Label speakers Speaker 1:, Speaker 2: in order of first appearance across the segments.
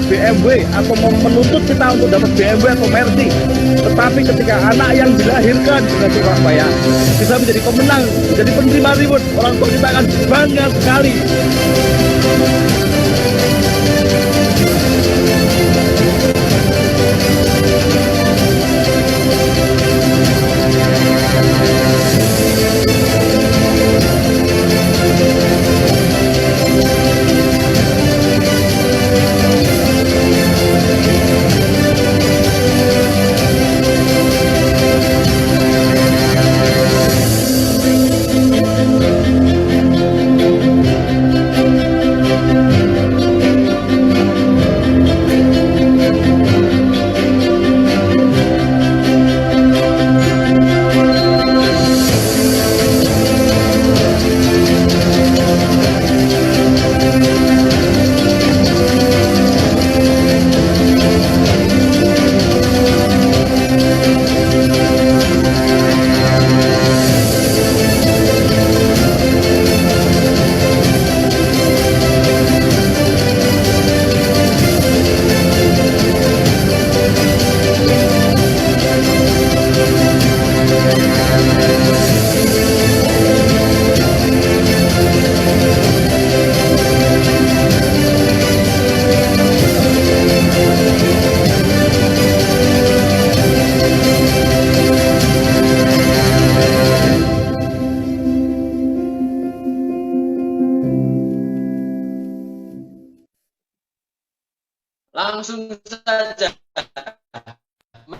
Speaker 1: BMW atau menuntut kita untuk dapat BMW atau Mercy. Tetapi ketika anak yang dilahirkan dengan Surabaya bisa menjadi pemenang, menjadi penerima reward, orang tua kita akan bangga sekali.
Speaker 2: Langsung saja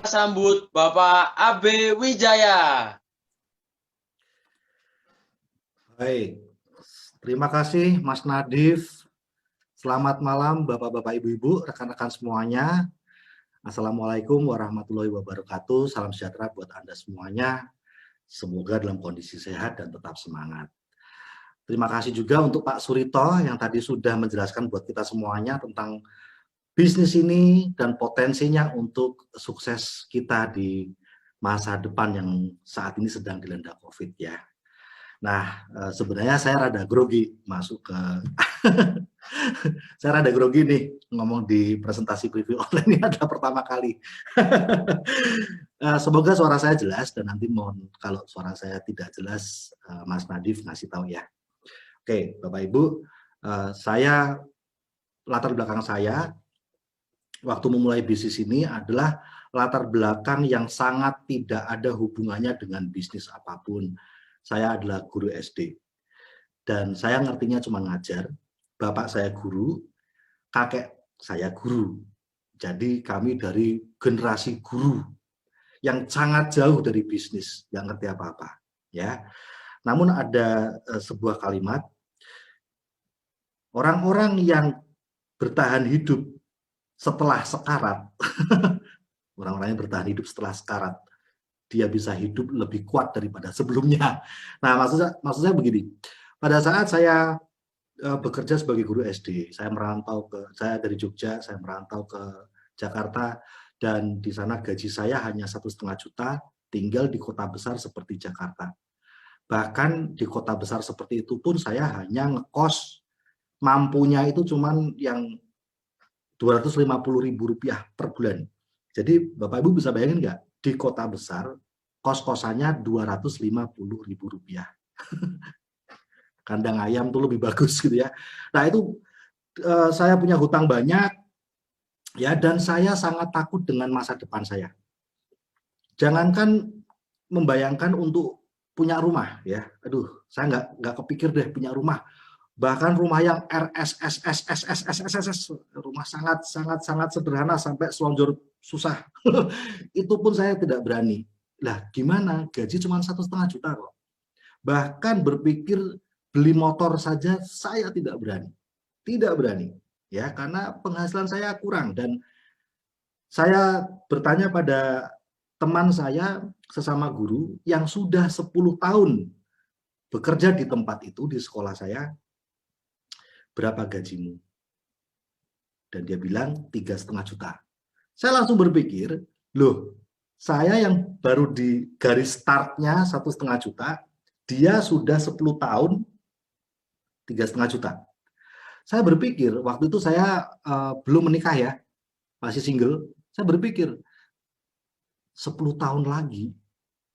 Speaker 2: sambut Bapak AB Wijaya.
Speaker 3: Baik, terima kasih Mas Nadif. Selamat malam Bapak-Bapak, Ibu-Ibu, rekan-rekan semuanya. Assalamualaikum warahmatullahi wabarakatuh. Salam sejahtera buat Anda semuanya. Semoga dalam kondisi sehat dan tetap semangat. Terima kasih juga untuk Pak Surito yang tadi sudah menjelaskan buat kita semuanya tentang bisnis ini dan potensinya untuk sukses kita di masa depan yang saat ini sedang dilanda COVID ya. Nah, sebenarnya saya rada grogi masuk ke saya rada grogi nih ngomong di presentasi preview online ini adalah pertama kali. Semoga suara saya jelas dan nanti mohon kalau suara saya tidak jelas Mas Nadif ngasih tahu ya. Oke, Bapak Ibu, saya latar belakang saya waktu memulai bisnis ini adalah latar belakang yang sangat tidak ada hubungannya dengan bisnis apapun. Saya adalah guru SD dan saya ngertinya cuma ngajar. Bapak saya guru, kakek saya guru. Jadi kami dari generasi guru yang sangat jauh dari bisnis, yang ngerti apa-apa. Ya. Namun ada sebuah kalimat, orang-orang yang bertahan hidup setelah sekarat, orang-orang yang bertahan hidup setelah sekarat, dia bisa hidup lebih kuat daripada sebelumnya. Nah, maksudnya begini, pada saat saya bekerja sebagai guru SD, saya dari Jogja, saya merantau ke Jakarta, dan di sana gaji saya hanya 1,5 juta, tinggal di kota besar seperti Jakarta. Bahkan di kota besar seperti itu pun saya hanya ngekos, mampunya itu cuman yang Rp250.000 per bulan. Jadi Bapak Ibu bisa bayangin nggak? Di kota besar, kos-kosannya Rp250.000. Kandang ayam tuh lebih bagus gitu ya. Nah itu saya punya hutang banyak, ya, dan saya sangat takut dengan masa depan saya. Jangankan membayangkan untuk punya rumah, ya. Aduh, saya nggak kepikir deh punya rumah. Bahkan rumah yang RSSSSSSSS, rumah sangat sederhana sampai selonjor susah. Itu pun saya tidak berani. Lah gimana? Gaji cuma 1,5 juta kok. Bahkan berpikir beli motor saja saya tidak berani. Tidak berani. Ya, karena penghasilan saya kurang dan saya bertanya pada teman saya sesama guru yang sudah 10 tahun bekerja di tempat itu di sekolah saya, berapa gajimu? Dan dia bilang 3,5 juta. Saya langsung berpikir, loh, saya yang baru di garis startnya 1,5 juta, dia sudah 10 tahun 3,5 juta. Saya berpikir, waktu itu saya belum menikah ya, masih single, saya berpikir 10 tahun lagi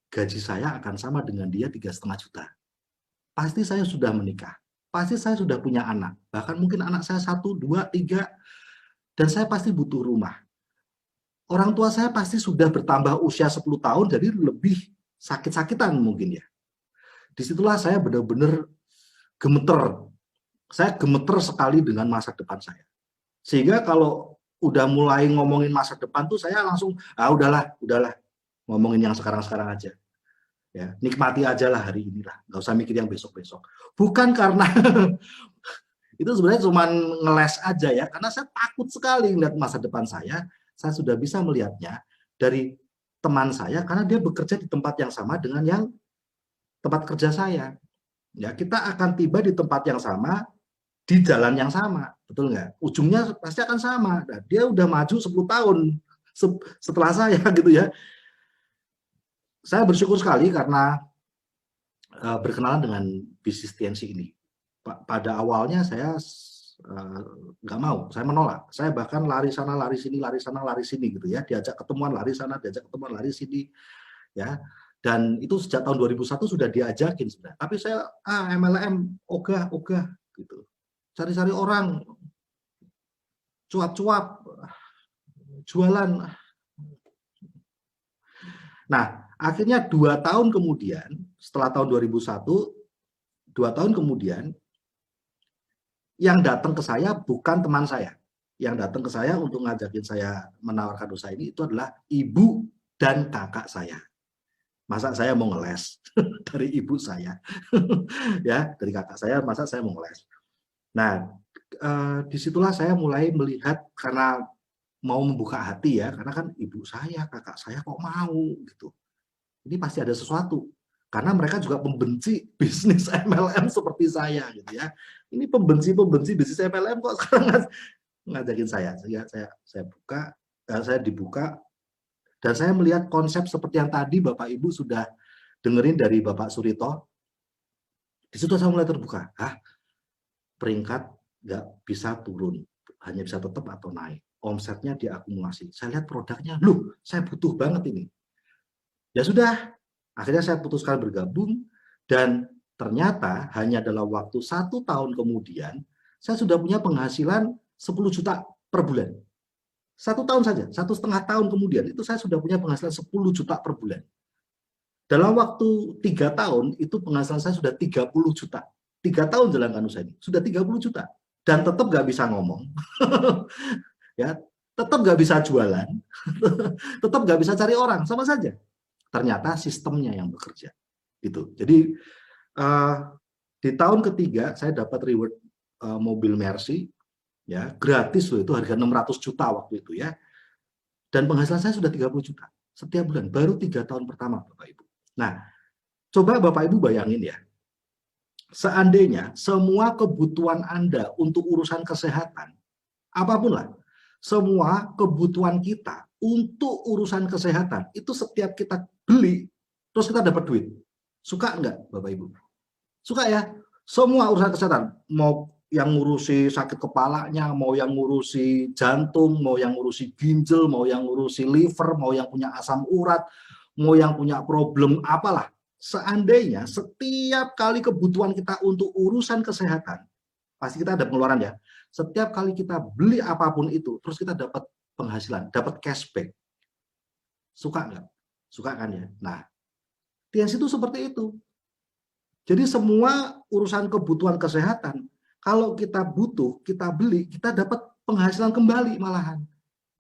Speaker 3: gaji saya akan sama dengan dia 3,5 juta. Pasti saya sudah menikah, pasti saya sudah punya anak, bahkan mungkin anak saya 1, 2, 3, dan saya pasti butuh rumah. Orang tua saya pasti sudah bertambah usia 10 tahun, jadi lebih sakit-sakitan mungkin ya. Disitulah saya benar-benar gemeter. Saya gemeter sekali dengan masa depan saya. Sehingga kalau udah mulai ngomongin masa depan tuh saya langsung, udahlah, ngomongin yang sekarang-sekarang aja. Ya, nikmati aja lah hari inilah, nggak usah mikir yang besok-besok. Bukan karena itu sebenarnya cuma ngeles aja ya, karena saya takut sekali melihat masa depan saya. Saya sudah bisa melihatnya dari teman saya karena dia bekerja di tempat yang sama dengan yang tempat kerja saya. Ya, kita akan tiba di tempat yang sama, di jalan yang sama, betul nggak? Ujungnya pasti akan sama. Nah, dia udah maju 10 tahun setelah saya gitu ya. Saya bersyukur sekali karena berkenalan dengan bisnis TNC ini. Pada awalnya saya nggak mau, saya menolak. Saya bahkan lari sana, lari sini, lari sana, lari sini gitu ya. Diajak ketemuan, lari sana, diajak ketemuan, lari sini. Ya, dan itu sejak tahun 2001 sudah diajakin sebenarnya. Tapi saya MLM, ogah gitu. Cari-cari orang, cuap-cuap, jualan. Nah, akhirnya 2 tahun kemudian, setelah tahun 2001, 2 tahun kemudian, yang datang ke saya bukan teman saya. Yang datang ke saya untuk ngajakin saya menawarkan usaha ini itu adalah ibu dan kakak saya. Masa saya mau ngeles dari ibu saya, ya, dari kakak saya, masa saya mau ngeles. Nah, disitulah saya mulai melihat karena mau membuka hati ya, karena kan ibu saya, kakak saya kok mau gitu. Ini pasti ada sesuatu. Karena mereka juga pembenci bisnis MLM seperti saya gitu ya. Ini pembenci bisnis MLM kok sekarang ngajakin saya. Saya dibuka dan saya melihat konsep seperti yang tadi Bapak Ibu sudah dengerin dari Bapak Surito. Di situ saya mulai terbuka. Peringkat nggak bisa turun, hanya bisa tetap atau naik. Omsetnya diakumulasi. Saya lihat produknya, saya butuh banget ini. Ya sudah, akhirnya saya putuskan bergabung dan ternyata hanya dalam waktu 1 tahun kemudian saya sudah punya penghasilan 10 juta per bulan. 1 tahun saja, 1,5 tahun kemudian itu saya sudah punya penghasilan 10 juta per bulan. Dalam waktu 3 tahun itu penghasilan saya sudah 30 juta. 3 tahun jalankan usaha ini, sudah 30 juta. Dan tetap nggak bisa ngomong. Ya, tetap nggak bisa jualan. Tetap nggak bisa cari orang, sama saja. Ternyata sistemnya yang bekerja gitu. Jadi di tahun ketiga saya dapat reward mobil Mercy ya, gratis loh, itu harga 600 juta waktu itu ya. Dan penghasilan saya sudah 30 juta setiap bulan, baru 3 tahun pertama Bapak Ibu. Nah, coba Bapak Ibu bayangin ya. Seandainya semua kebutuhan Anda untuk urusan kesehatan, apapun lah, semua kebutuhan kita untuk urusan kesehatan itu setiap kita beli terus kita dapat duit, suka enggak Bapak Ibu? Suka ya. Semua urusan kesehatan, mau yang ngurusi sakit kepalanya, mau yang ngurusi jantung, mau yang ngurusi ginjal, mau yang ngurusi liver, mau yang punya asam urat, mau yang punya problem apalah. Seandainya setiap kali kebutuhan kita untuk urusan kesehatan, pasti kita ada pengeluaran ya. Setiap kali kita beli apapun itu, terus kita dapat penghasilan, dapat cashback. Suka nggak? Suka kan ya? Nah, TNC itu seperti itu. Jadi semua urusan kebutuhan kesehatan, kalau kita butuh, kita beli, kita dapat penghasilan kembali malahan.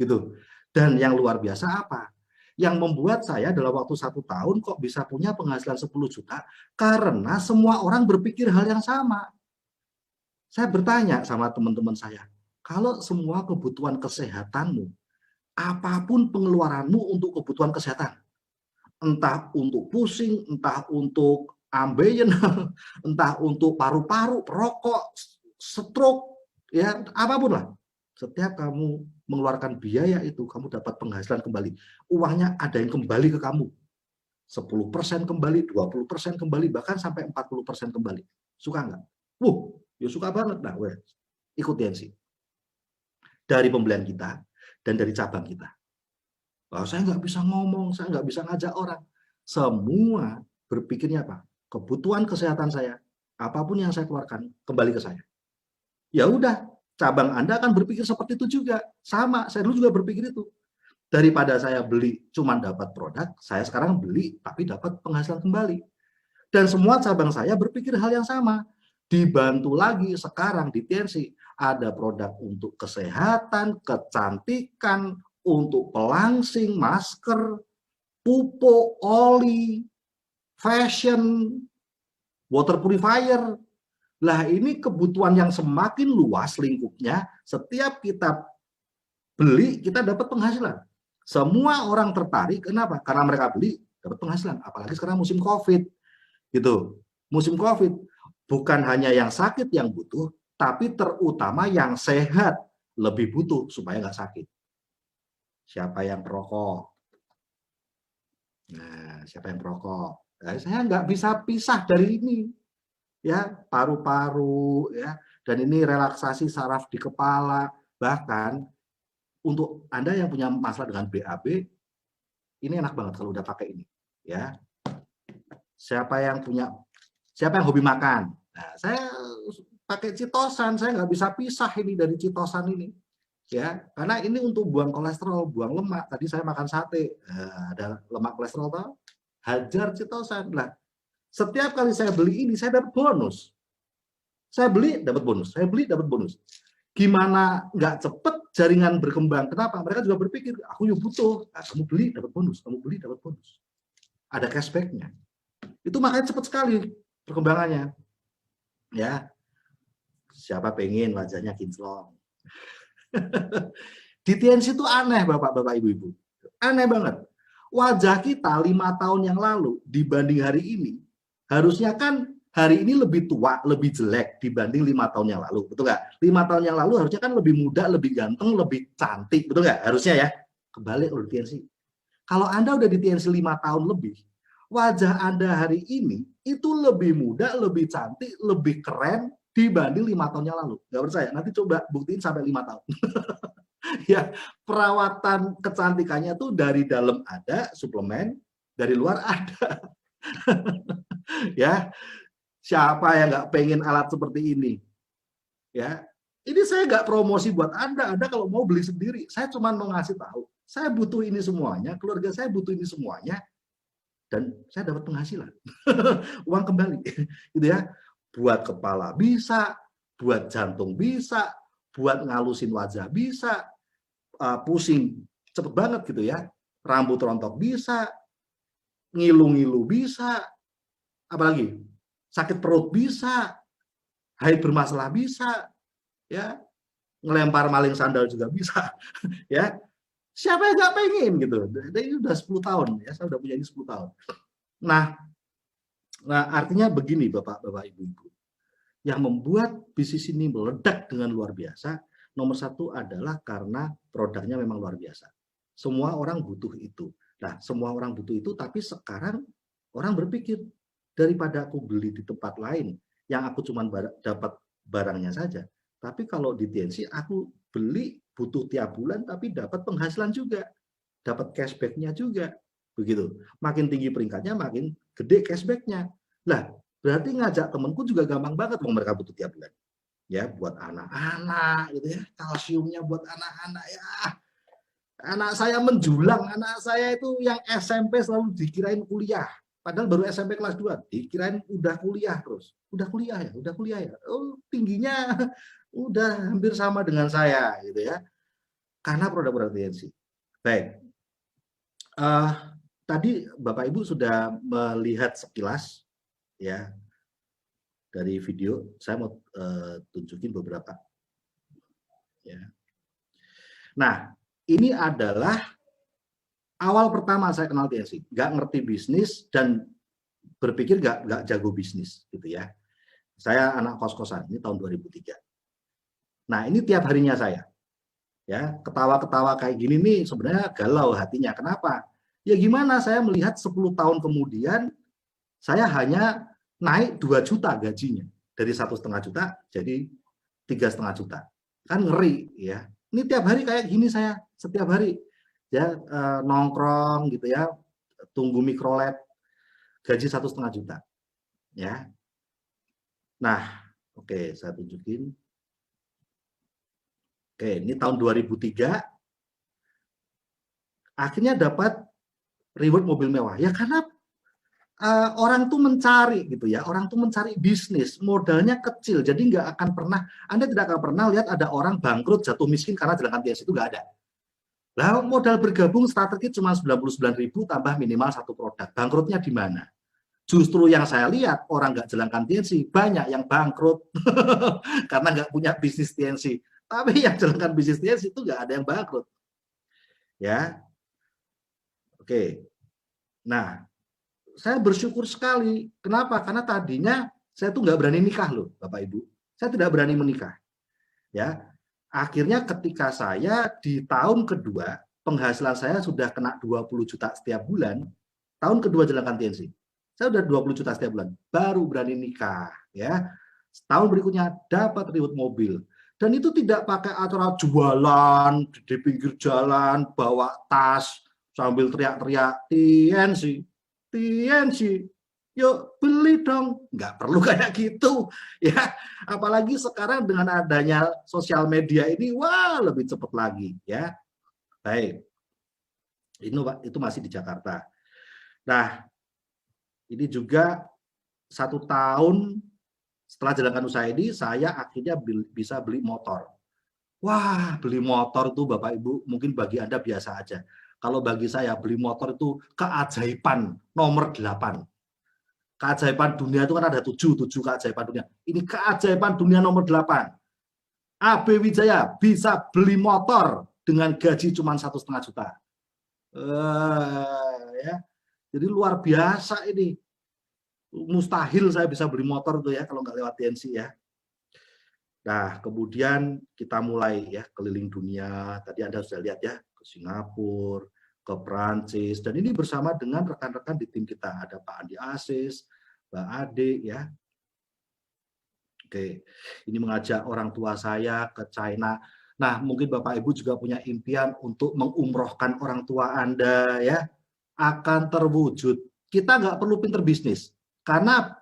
Speaker 3: Gitu. Dan yang luar biasa apa? Yang membuat saya dalam waktu 1 tahun kok bisa punya penghasilan 10 juta, karena semua orang berpikir hal yang sama. Saya bertanya sama teman-teman saya, kalau semua kebutuhan kesehatanmu, apapun pengeluaranmu untuk kebutuhan kesehatan, entah untuk pusing, entah untuk ambeien, entah untuk paru-paru, perokok, stroke, ya apapun lah. Setiap kamu mengeluarkan biaya itu, kamu dapat penghasilan kembali. Uangnya ada yang kembali ke kamu. 10% kembali, 20% kembali, bahkan sampai 40% kembali. Suka nggak? Ya suka banget. Nah, ikut TNC dari pembelian kita dan dari cabang kita. Saya nggak bisa ngomong, saya nggak bisa ngajak orang. Semua berpikirnya apa? Kebutuhan kesehatan saya, apapun yang saya keluarkan, kembali ke saya. Ya udah, cabang Anda akan berpikir seperti itu juga. Sama, saya dulu juga berpikir itu. Daripada saya beli cuma dapat produk, saya sekarang beli tapi dapat penghasilan kembali. Dan semua cabang saya berpikir hal yang sama. Dibantu lagi sekarang di TNC, ada produk untuk kesehatan, kecantikan, untuk pelangsing, masker, pupuk, oli, fashion, water purifier. Lah ini kebutuhan yang semakin luas lingkupnya, setiap kita beli, kita dapat penghasilan. Semua orang tertarik, kenapa? Karena mereka beli, dapat penghasilan. Apalagi sekarang musim COVID. Gitu. Musim COVID, bukan hanya yang sakit yang butuh, tapi terutama yang sehat lebih butuh supaya nggak sakit. Siapa yang perokok? Nah, siapa yang perokok? Nah, saya nggak bisa pisah dari ini, ya, paru-paru, ya, dan ini relaksasi saraf di kepala. Bahkan untuk Anda yang punya masalah dengan BAB, ini enak banget kalau udah pakai ini, ya. Siapa yang hobi makan? Nah, saya pakai Citosan, saya nggak bisa pisah ini dari Citosan ini. Ya, karena ini untuk buang kolesterol, buang lemak. Tadi saya makan sate, ada lemak kolesterol toh, hajar Citosan. Lah, setiap kali saya beli ini saya dapat bonus. Saya beli dapat bonus, saya beli dapat bonus. Gimana nggak cepet jaringan berkembang? Kenapa? Mereka juga berpikir, aku yuk butuh. Nah, kamu beli dapat bonus, kamu beli dapat bonus. Ada cashbacknya. Itu makanya cepat sekali perkembangannya. Ya, siapa pengen wajahnya kinclong? Di TNC itu aneh, bapak-bapak, ibu-ibu, aneh banget. Wajah kita 5 tahun yang lalu dibanding hari ini, harusnya kan hari ini lebih tua, lebih jelek dibanding 5 tahun yang lalu, betul nggak? 5 tahun yang lalu harusnya kan lebih muda, lebih ganteng, lebih cantik, betul nggak? Harusnya ya. Kebalik kalau di TNC. Kalau Anda udah di TNC 5 tahun lebih, wajah Anda hari ini itu lebih muda, lebih cantik, lebih keren dibanding 5 tahun yang lalu. Nggak percaya? Nanti coba buktiin sampai 5 tahun. Ya, perawatan kecantikannya tuh dari dalam ada suplemen, dari luar ada. Ya, siapa yang nggak pengen alat seperti ini? Ya, ini saya nggak promosi buat Anda. Anda kalau mau beli sendiri, saya cuma mau ngasih tahu. Saya butuh ini semuanya, keluarga saya butuh ini semuanya, dan saya dapat penghasilan. Uang kembali, gitu ya. Buat kepala bisa, buat jantung bisa, buat ngalusin wajah bisa, pusing cepet banget gitu ya, rambut rontok bisa, ngilu-ngilu bisa, apalagi sakit perut bisa, haid bermasalah bisa, ya, ngelempar maling sandal juga bisa, ya. Siapa yang nggak pengen gitu? Ini udah 10 tahun ya, saya udah punya ini 10 tahun. Nah, artinya begini Bapak-bapak, Ibu-ibu. Yang membuat bisnis ini meledak dengan luar biasa, nomor satu adalah karena produknya memang luar biasa. Semua orang butuh itu. Nah, semua orang butuh itu, tapi sekarang orang berpikir, daripada aku beli di tempat lain, yang aku cuma dapat barangnya saja. Tapi kalau di TNC, aku beli butuh tiap bulan, tapi dapat penghasilan juga. Dapat cashback-nya juga. Begitu. Makin tinggi peringkatnya, makin gede cashback-nya. Lah, berarti ngajak temenku juga gampang banget, mereka butuh tiap bulan. Ya, buat anak-anak gitu ya, kalsiumnya buat anak-anak ya. Anak saya menjulang, anak saya itu yang SMP selalu dikirain kuliah. Padahal baru SMP kelas 2, dikirain udah kuliah terus. Udah kuliah ya. Oh, tingginya udah hampir sama dengan saya gitu ya. Karena produk-produk TNC. Baik. Tadi Bapak Ibu sudah melihat sekilas ya dari video. Saya mau tunjukin beberapa ya. Nah, ini adalah awal pertama saya kenal TNC, nggak ngerti bisnis dan berpikir nggak jago bisnis gitu ya. Saya anak kos-kosan, ini tahun 2003. Nah, ini tiap harinya saya ya, ketawa-ketawa kayak gini nih sebenarnya galau hatinya. Kenapa? Ya gimana saya melihat 10 tahun kemudian saya hanya naik 2 juta gajinya. Dari 1,5 juta jadi 3,5 juta. Kan ngeri ya. Ini tiap hari kayak gini saya, setiap hari ya, nongkrong gitu ya, tunggu mikrolet, gaji 1,5 juta ya. Nah, oke, saya tunjukin. Oke, ini tahun 2003 akhirnya dapat reward mobil mewah ya, karena orang tuh mencari gitu ya, orang tuh mencari bisnis, modalnya kecil, jadi nggak akan pernah, Anda tidak akan pernah lihat ada orang bangkrut jatuh miskin karena jalankan TNC, itu nggak ada. Lah modal bergabung strategi cuma 99.000 tambah minimal 1 produk, bangkrutnya di mana? Justru yang saya lihat orang nggak jalankan TNC banyak yang bangkrut karena nggak punya bisnis TNC, tapi yang jalankan bisnis TNC itu nggak ada yang bangkrut ya. Oke, nah saya bersyukur sekali. Kenapa? Karena tadinya saya tuh nggak berani nikah loh, Bapak Ibu. Saya tidak berani menikah. Ya, akhirnya ketika saya di tahun kedua, penghasilan saya sudah kena 20 juta setiap bulan. Tahun kedua jalankan TNC, saya udah 20 juta setiap bulan. Baru berani nikah. Ya, tahun berikutnya dapat reward mobil. Dan itu tidak pakai acara jualan di pinggir jalan, bawa tas sambil teriak-teriak TNC. TNC, yuk beli dong, nggak perlu kayak gitu ya. Apalagi sekarang dengan adanya sosial media ini, wah lebih cepat lagi ya. Baik, itu masih di Jakarta. Nah, ini juga 1 tahun setelah jalankan usaha ini, saya akhirnya bisa beli motor. Wah, beli motor itu Bapak Ibu mungkin bagi Anda biasa aja. Kalau bagi saya beli motor itu keajaiban nomor 8. Keajaiban dunia itu kan ada 7 keajaiban dunia. Ini keajaiban dunia nomor 8. AB Wijaya bisa beli motor dengan gaji cuma 1,5 juta. Ya. Jadi luar biasa ini. Mustahil saya bisa beli motor tuh ya kalau nggak lewat TNC ya. Nah, kemudian kita mulai ya keliling dunia. Tadi Anda sudah lihat ya, ke Singapura, ke Prancis, dan ini bersama dengan rekan-rekan di tim kita. Ada Pak Andi Asis, Mbak Ade ya. Oke, ini mengajak orang tua saya ke China. Nah, mungkin Bapak Ibu juga punya impian untuk mengumrohkan orang tua Anda ya, akan terwujud. Kita nggak perlu pinter bisnis, karena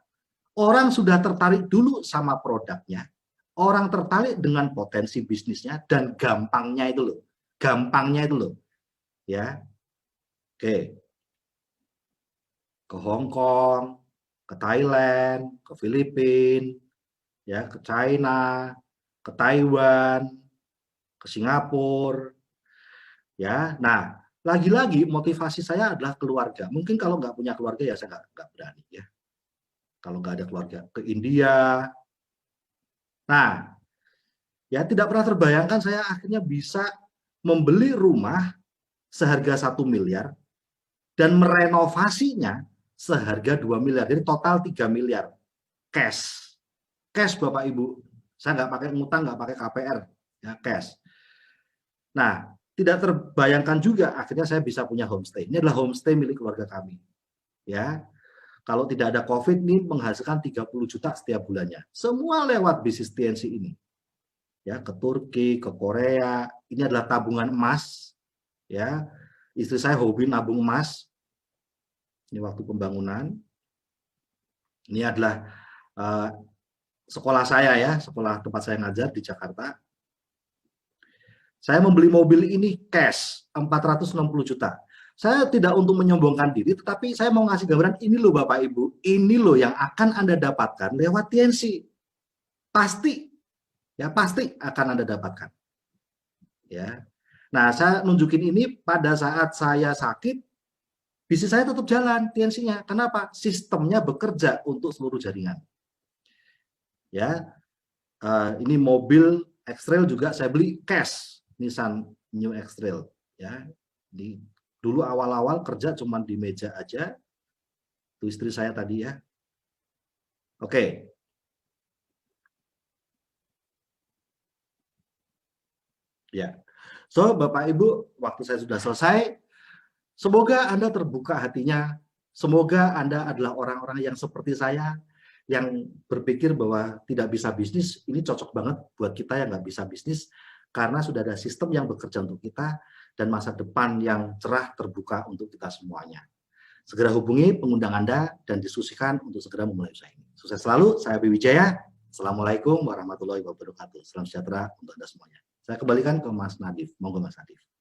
Speaker 3: orang sudah tertarik dulu sama produknya. Orang tertarik dengan potensi bisnisnya dan gampangnya itu loh. Gampangnya itu loh. Ya. Oke. Ke Hong Kong, ke Thailand, ke Filipina, ya, ke China, ke Taiwan, ke Singapura. Ya. Nah, lagi-lagi motivasi saya adalah keluarga. Mungkin kalau nggak punya keluarga ya saya nggak berani ya. Kalau nggak ada keluarga, ke India. Nah, ya tidak pernah terbayangkan saya akhirnya bisa membeli rumah seharga 1 miliar dan merenovasinya seharga 2 miliar. Jadi total 3 miliar cash. Cash Bapak Ibu. Saya nggak pakai ngutang, nggak pakai KPR, ya cash. Nah, tidak terbayangkan juga akhirnya saya bisa punya homestay. Ini adalah homestay milik keluarga kami. Ya. Kalau tidak ada COVID ini menghasilkan 30 juta setiap bulannya. Semua lewat bisnis TNC ini. Ya, ke Turki, ke Korea. Ini adalah tabungan emas. Ya, istri saya hobi nabung emas. Ini waktu pembangunan. Ini adalah sekolah saya ya, sekolah tempat saya ngajar di Jakarta. Saya membeli mobil ini cash 460 juta. Saya tidak untuk menyombongkan diri, tetapi saya mau ngasih gambaran ini loh Bapak Ibu, ini loh yang akan Anda dapatkan lewat TNC. Pasti, ya pasti akan Anda dapatkan. Ya. Nah, saya nunjukin ini pada saat saya sakit, bisnis saya tetap jalan TNC-nya. Kenapa? Sistemnya bekerja untuk seluruh jaringan. Ya, ini mobil X-Trail juga saya beli cash, Nissan New X-Trail. Ya, dulu awal-awal kerja cuma di meja aja. Itu istri saya tadi ya. Oke. Ya. So, Bapak Ibu, waktu saya sudah selesai. Semoga Anda terbuka hatinya. Semoga Anda adalah orang-orang yang seperti saya, yang berpikir bahwa tidak bisa bisnis, ini cocok banget buat kita yang nggak bisa bisnis, karena sudah ada sistem yang bekerja untuk kita, dan masa depan yang cerah terbuka untuk kita semuanya. Segera hubungi pengundang Anda dan diskusikan untuk segera memulai usaha ini. Sukses selalu, saya Abi Wijaya. Assalamualaikum warahmatullahi wabarakatuh. Salam sejahtera untuk Anda semuanya. Saya kembalikan ke Mas Nadif. Monggo Mas Nadif.